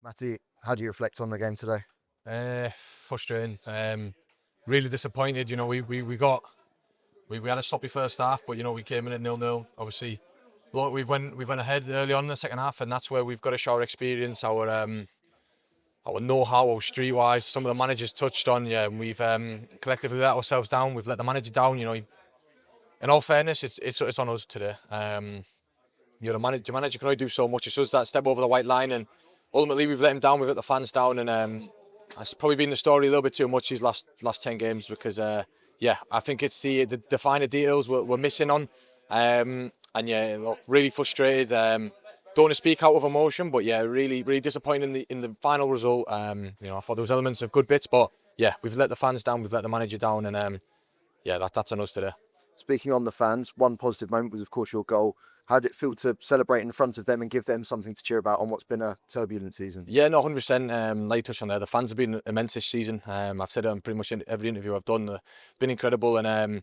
Matty, how do you reflect on the game today? Frustrating. Really disappointed. You know, we had a sloppy first half, but you know we came in at 0-0. Obviously, look, we went ahead early on in the second half, and that's where we've got to show our experience, our know-how, our streetwise. Some of the managers touched on, yeah, and we've collectively let ourselves down. We've let the manager down. You know, in all fairness, it's on us today. You know, the manager can only do so much. It's us that step over the white line, and ultimately we've let him down. We've let the fans down, and that's probably been the story a little bit too much these last 10 games because yeah, I think it's the finer details we're missing on, and yeah, look, really frustrated. Don't want to speak out of emotion, but yeah, really disappointed in the final result. You know, I thought there was elements of good bits, but yeah, we've let the fans down, we've let the manager down, and yeah, that's on us today. Speaking on the fans, one positive moment was, of course, your goal. How did it feel to celebrate in front of them and give them something to cheer about on what's been a turbulent season? Yeah, no, 100%. Like you touched on there, the fans have been immense this season. I've said it on pretty much in every interview I've done. Been incredible, and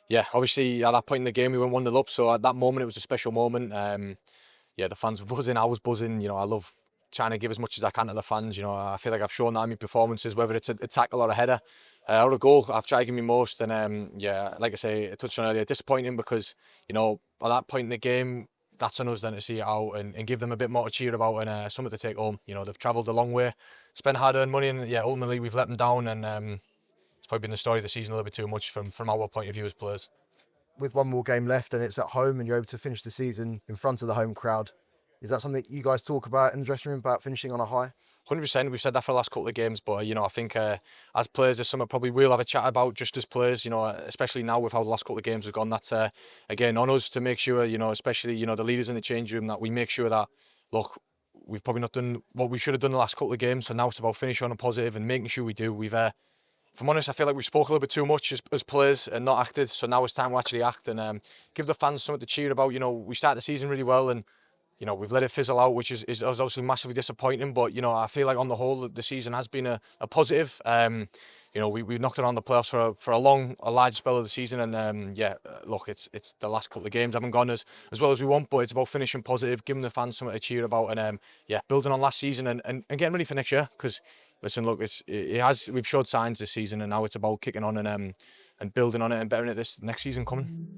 yeah, obviously at that point in the game we went 1-0 up. So at that moment it was a special moment. Yeah, the fans were buzzing. I was buzzing. You know, I love trying to give as much as I can to the fans. You know, I feel like I've shown that in my performances, whether it's a tackle or a header or a goal. I've tried to give me most, and yeah, like I say, I touched on earlier, disappointing because you know at that point in the game, that's on us then to see it out and give them a bit more to cheer about and something to take home. You know, they've travelled a long way, spent hard-earned money, and yeah, ultimately we've let them down, and it's probably been the story of the season a little bit too much from our point of view as players. With one more game left and it's at home and you're able to finish the season in front of the home crowd, is that something that you guys talk about in the dressing room, about finishing on a high? 100%. We've said that for the last couple of games, but you know, I think as players, there's something probably we'll have a chat about just as players. You know, especially now with how the last couple of games have gone. That's again on us to make sure. You know, especially you know the leaders in the change room, that we make sure that look, we've probably not done what we should have done the last couple of games. So now it's about finishing on a positive and making sure we do. We've if I'm honest, I feel like we spoke a little bit too much as players and not acted. So now it's time to actually act and give the fans something to cheer about. You know, we started the season really well and you know, we've let it fizzle out, which is obviously massively disappointing. But, you know, I feel like on the whole, the season has been a positive. You know, we knocked it on the playoffs for a large spell of the season. And, yeah, look, it's the last couple of games haven't gone as well as we want. But it's about finishing positive, giving the fans something to cheer about. And, yeah, building on last season and getting ready for next year. Because, listen, look, we've showed signs this season. And now it's about kicking on and building on it and bettering it this next season coming.